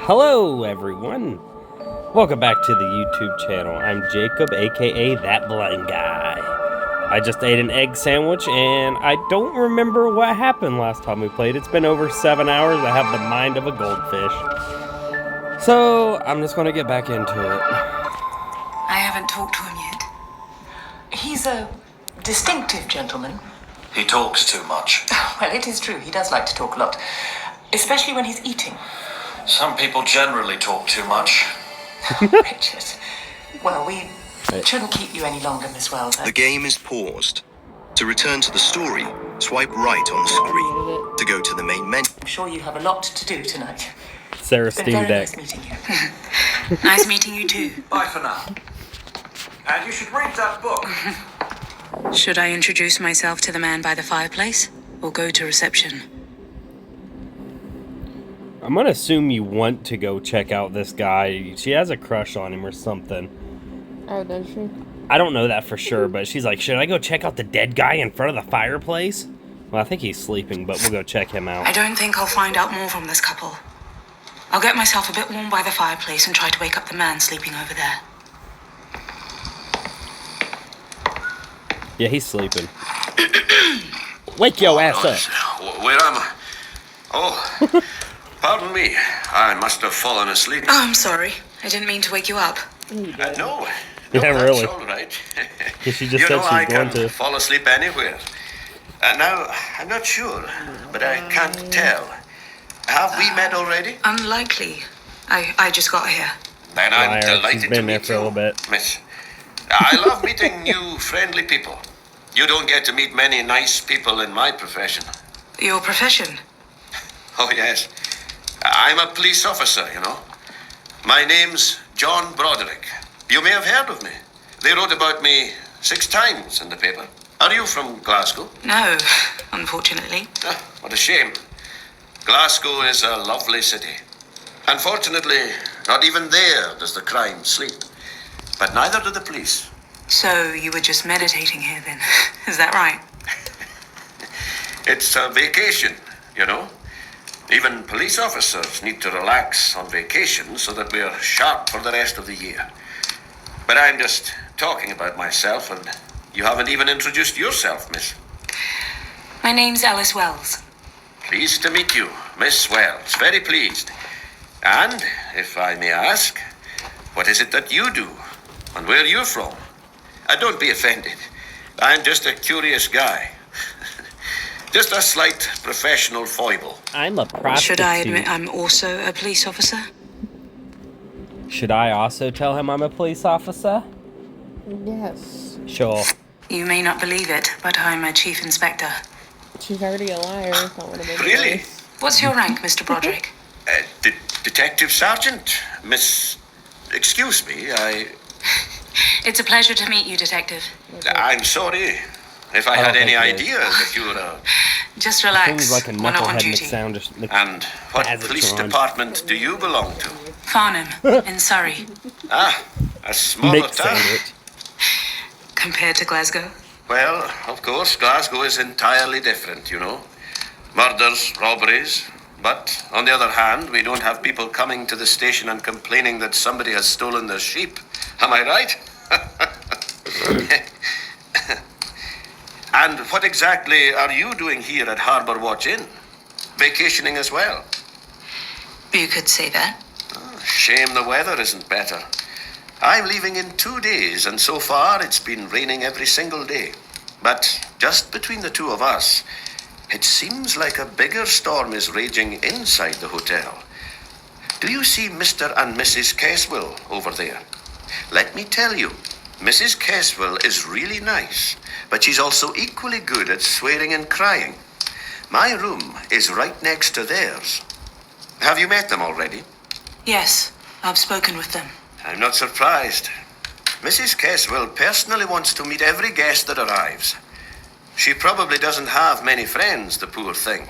Hello, everyone. Welcome back to the YouTube channel. I'm Jacob, aka That Blind Guy. I just ate an egg sandwich, and I don't remember what happened last time we played. It's been over 7 hours. I have the mind of a goldfish. So, I'm just going to get back into it. I haven't talked to him yet. He's a distinctive gentleman. He talks too much. Well, it is true. He does like to talk a lot. Especially when he's eating. Some people generally talk too much. Richard. Well, we shouldn't keep you any longer, Miss Wells. The game is paused. To return to the story, swipe right on the screen. To go to the main menu. I'm sure you have a lot to do tonight. Sarah It's been Steam very Deck. nice meeting you. Nice meeting you too. Bye for now. And you should read that book. Should I introduce myself to the man by the fireplace? Or go to reception? I'm going to assume you want to go check out this guy. She has a crush on him or something. Oh, does she? I don't know that for sure, but she's like, should I go check out the dead guy in front of the fireplace? Well, I think he's sleeping, but we'll go check him out. I don't think I'll find out more from this couple. I'll get myself a bit warm by the fireplace and try to wake up the man sleeping over there. Yeah, he's sleeping. Wake your ass up. Where am I? Oh, pardon me. I must have fallen asleep. Oh, I'm sorry. I didn't mean to wake you up. No. Yeah, That's really. all right. Yeah, she just said I she's going can to. fall asleep anywhere. Now, I'm not sure, but I can't tell. Have we met already? Unlikely. I just got here. Then I'm Liar. delighted She's been to there meet for a you, little bit. Miss. I love meeting new, friendly people. You don't get to meet many nice people in my profession. Your profession? Oh, yes. I'm a police officer, you know. My name's John Broderick. You may have heard of me. They wrote about me 6 times in the paper. Are you from Glasgow? No, unfortunately. Ah, what a shame. Glasgow is a lovely city. Unfortunately, not even there does the crime sleep. But neither do the police. So you were just meditating here then? Is that right? It's a vacation, you know. Even police officers need to relax on vacation so that we're sharp for the rest of the year. But I'm just talking about myself, and you haven't even introduced yourself, miss. My name's Alice Wells. Pleased to meet you, Miss Wells. Very pleased. And, if I may ask, what is it that you do? And where you're from? Don't be offended. I'm just a curious guy. Just a slight professional foible. I'm a prostitute. Should I admit I'm also a police officer? Should I also tell him I'm a police officer? Yes. Sure. You may not believe it, but I'm a chief inspector. She's already a liar. If I want to make Really? it What's your rank, Mr. Broderick? Detective Sergeant, Miss... Excuse me, It's a pleasure to meet you, Detective. I'm sorry if I don't had any think it is. idea that you were a... Just Seems relax. like a We're not on knucklehead duty. McSound. And what Has it police on. department do you belong to? Farnham, in Surrey. Ah, a smaller Mixed town. sandwich. Compared to Glasgow? Well, of course, Glasgow is entirely different, you know. Murders, robberies. But, on the other hand, we don't have people coming to the station and complaining that somebody has stolen their sheep. Am I right? And what exactly are you doing here at Harbour Watch Inn? Vacationing as well? You could say that. Shame the weather isn't better. I'm leaving in 2 days, and so far it's been raining every single day. But just between the two of us, it seems like a bigger storm is raging inside the hotel. Do you see Mr. and Mrs. Caswell over there? Let me tell you, Mrs. Caswell is really nice, but she's also equally good at swearing and crying. My room is right next to theirs. Have you met them already? Yes, I've spoken with them. I'm not surprised. Mrs. Caswell personally wants to meet every guest that arrives. She probably doesn't have many friends, the poor thing.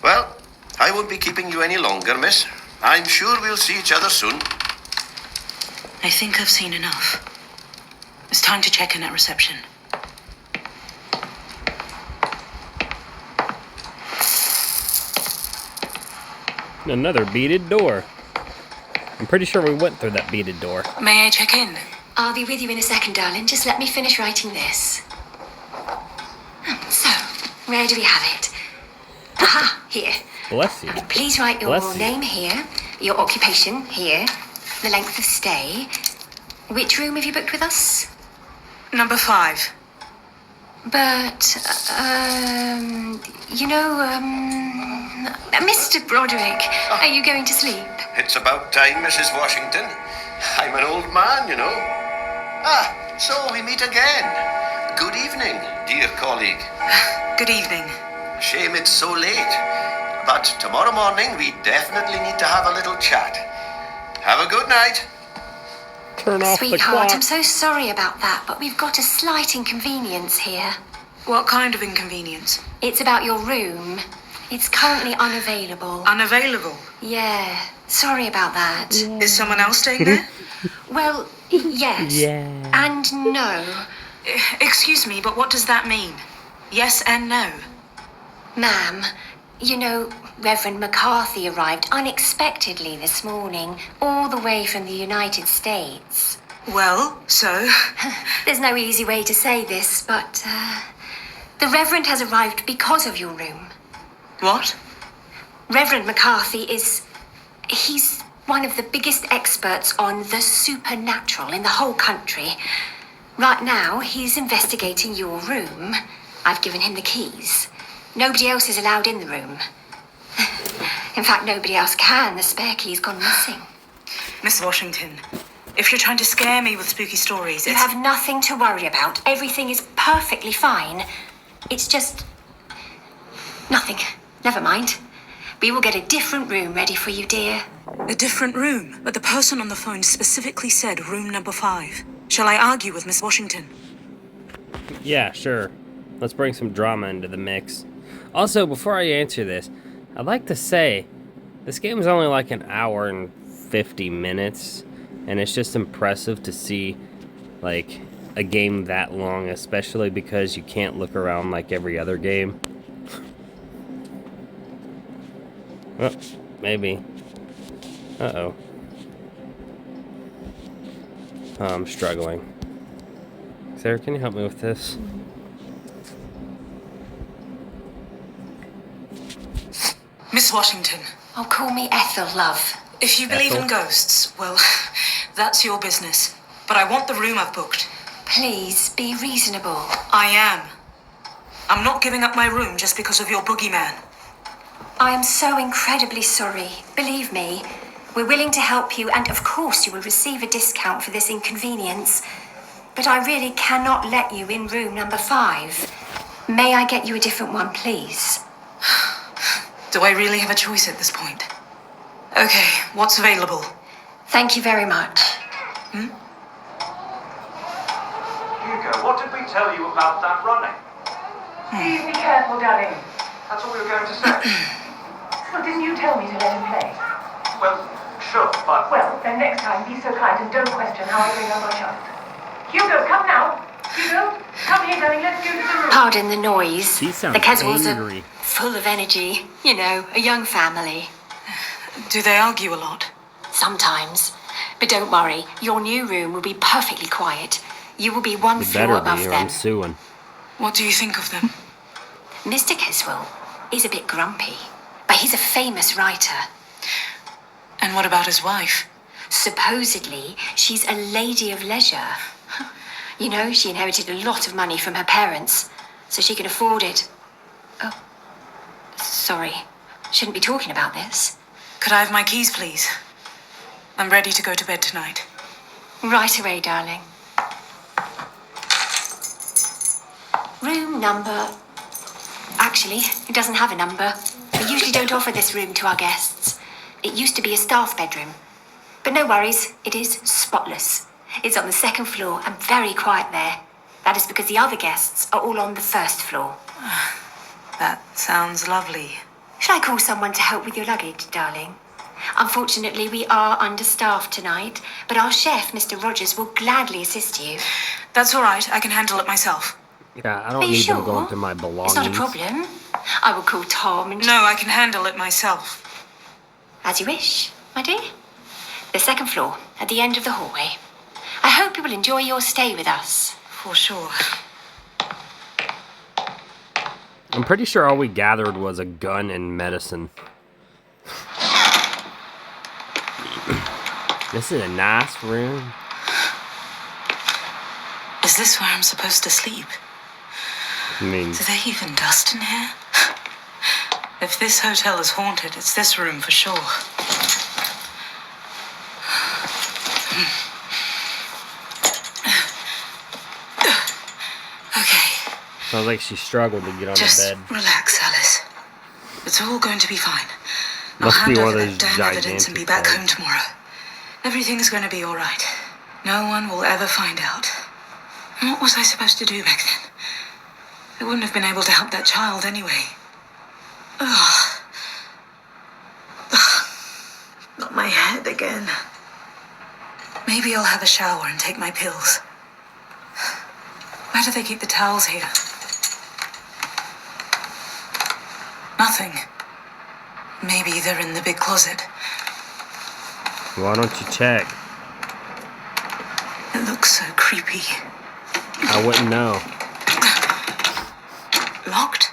Well, I won't be keeping you any longer, miss. I'm sure we'll see each other soon. I think I've seen enough. It's time to check in at reception. Another beaded door. I'm pretty sure we went through that beaded door. May I check in? I'll be with you in a second, darling. Just let me finish writing this. So, where do we have it? Aha, here. Bless you. Please write your Bless you. name here, your occupation here, the length of stay. Which room have you booked with us? Number 5. But, Mr. Broderick, are you going to sleep? It's about time, Mrs. Washington. I'm an old man, you know. Ah, so we meet again. Good evening, dear colleague. Good evening. Shame it's so late. But tomorrow morning we definitely need to have a little chat. Have a good night. Turn off the Sweetheart, clock. I'm so sorry about that, but we've got a slight inconvenience here. What kind of inconvenience? It's about your room. It's currently unavailable. Unavailable. Yeah, sorry about that. Is someone else staying there? Well, yes. Yeah. And no. Excuse me, but what does that mean? Yes and no. Ma'am, you know, Reverend McCarthy arrived unexpectedly this morning, all the way from the United States. Well, so? There's no easy way to say this, but, the Reverend has arrived because of your room. What? Reverend McCarthy he's one of the biggest experts on the supernatural in the whole country. Right now, he's investigating your room. I've given him the keys. Nobody else is allowed in the room. In fact, nobody else can. The spare key's gone missing. Miss Washington, if you're trying to scare me with spooky stories, You it's... have nothing to worry about. Everything is perfectly fine. It's just... nothing. Never mind. We will get a different room ready for you, dear. A different room, but the person on the phone specifically said room number 5. Shall I argue with Miss Washington? Yeah, sure. Let's bring some drama into the mix. Also, before I answer this, I'd like to say this game is only like an hour and 50 minutes, and it's just impressive to see like a game that long, especially because you can't look around like every other game. Oh, maybe. Uh-oh. Oh, I'm struggling. Sarah, can you help me with this? Miss Washington, Oh, call me Ethel, love. if you believe in Ethel? ghosts, well, that's your business. But I want the room I've booked. Please, be reasonable. I am. I'm not giving up my room just because of your boogeyman. I am so incredibly sorry. Believe me, we're willing to help you, and of course you will receive a discount for this inconvenience. But I really cannot let you in room number 5. May I get you a different one, please? Do I really have a choice at this point? Okay, what's available? Thank you very much. Hugo, what did we tell you about that running? Please be careful, darling. That's what we were going to say. Well, didn't you tell me to let him play? Well, sure, but... Well, then next time be so kind and don't question how I bring up my child. Hugo, come now. Hugo, come here, darling. Let's go to the room. Pardon the noise. She sounds The Caswells angry. are full of energy. You know, a young family. Do they argue a lot? Sometimes. But don't worry, your new room will be perfectly quiet. You will be one You floor better above be, or them. I'm suing. What do you think of them? Mr. Caswell is a bit grumpy, but he's a famous writer. And what about his wife? Supposedly, she's a lady of leisure. You know, she inherited a lot of money from her parents, so she can afford it. Oh, sorry. Shouldn't be talking about this. Could I have my keys, please? I'm ready to go to bed tonight. Right away, darling. Room number... Actually, it doesn't have a number. We usually don't offer this room to our guests. It used to be a staff bedroom. But no worries, it is spotless. It's on the 2nd floor and very quiet there. That is because the other guests are all on the 1st floor. That sounds lovely. Shall I call someone to help with your luggage, darling? Unfortunately, we are understaffed tonight, but our chef, Mr. Rogers, will gladly assist you. That's all right. I can handle it myself. Yeah, I Are don't you need sure? them going through my belongings. It's not a problem. I will call Tom and... No, I can handle it myself. As you wish, my dear. The second floor, at the end of the hallway. I hope you will enjoy your stay with us. For sure. I'm pretty sure all we gathered was a gun and medicine. This is a nice room. Is this where I'm supposed to sleep? I mean, Do they even dust in here? If this hotel is haunted, it's this room for sure. Okay, sounds like she struggled to get on just the bed. relax, Alice. It's all going to be fine. I'll Must be hand one over of that those damn evidence and be gigantic back beds. home tomorrow. Everything's going to be all right. No one will ever find out. And what was I supposed to do back then? I wouldn't have been able to help that child anyway. Ugh. Ugh. Not my head again. Maybe I'll have a shower and take my pills. Where do they keep the towels here? Nothing. Maybe they're in the big closet. Why don't you check? It looks so creepy. I wouldn't know. Locked?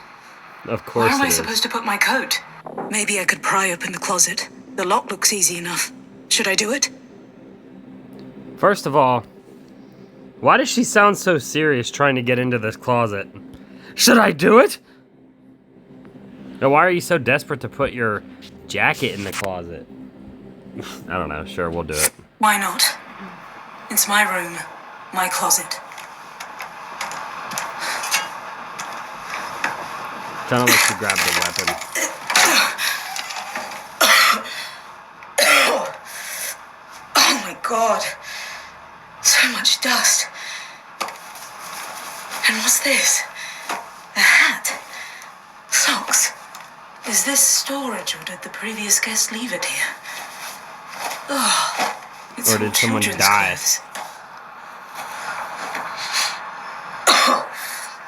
Of course Where am it I is. supposed to put my coat? Maybe I could pry open the closet. The lock looks easy enough. Should I do it? First of all, why does she sound so serious trying to get into this closet? Should I do it? Now, why are you so desperate to put your jacket in the closet? I don't know. Sure, we'll do it. Why not? It's my room, my closet. Kind of like she grabbed the weapon. Oh my god. So much dust. And what's this? A hat? Socks? Is this storage or did the previous guest leave it here? Oh, it's Or all did someone children's die? clothes.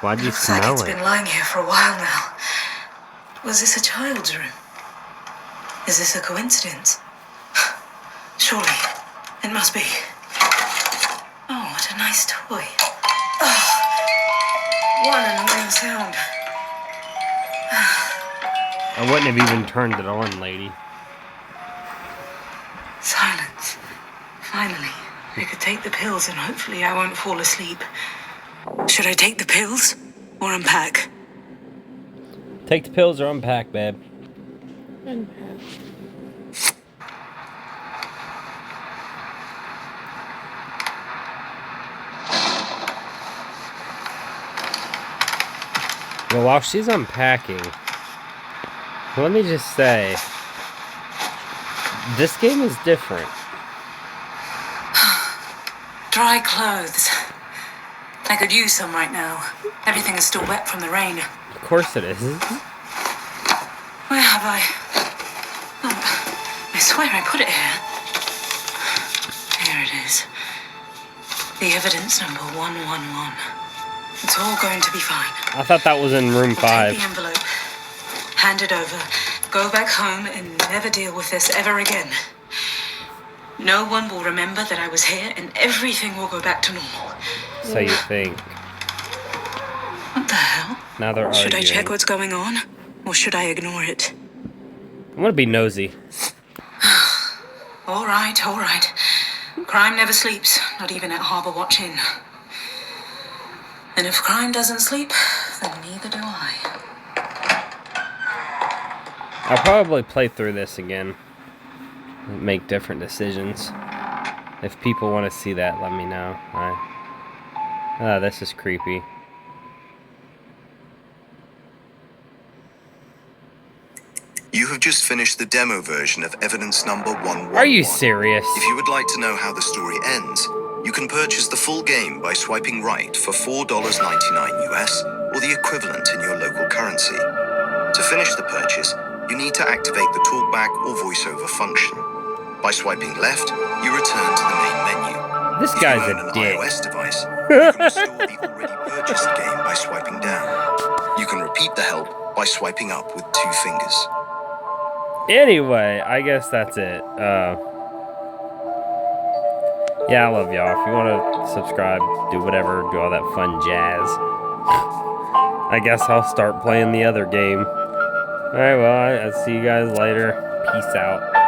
Why'd you Looks like smell it's it? been lying here for a while now. Was this a child's room? Is this a coincidence? Surely, it must be. Oh, what a nice toy. Oh, what an annoying sound. I wouldn't have even turned it on, lady. Silence. Finally, I could take the pills and hopefully I won't fall asleep. Should I take the pills or unpack? Take the pills or unpack, babe. Unpack. Well, while she's unpacking, let me just say, this game is different. Dry clothes. I could use some right now. Everything is still wet from the rain. Of course it is. Where have I? Oh, I swear I put it here. Here it is. The evidence number 111. It's all going to be fine. I thought that was in room I'll 5. take the envelope, hand it over, go back home, and never deal with this ever again. No one will remember that I was here, and everything will go back to normal. So you think. What the hell? Now they're arguing. Should I check what's going on, or should I ignore it? I'm gonna be nosy. All right, all right. Crime never sleeps, not even at Harbour Watch Inn. And if crime doesn't sleep, then neither do I. I'll probably play through this again. Make different decisions. If people want to see that, let me know. This is creepy. You have just finished the demo version of evidence number 111. Are you serious? If you would like to know how the story ends, you can purchase the full game by swiping right for $4.99 US, or the equivalent in your local currency. To finish the purchase, you need to activate the talkback or voiceover function. By swiping left, you return to the main menu. This If guy's you own a an dick. iOS device, you can restore the already purchased game by swiping down. You can repeat the help by swiping up with 2 fingers. Anyway, I guess that's it. Yeah, I love y'all. If you want to subscribe, do whatever, do all that fun jazz. I guess I'll start playing the other game. Alright, well, I'll see you guys later. Peace out.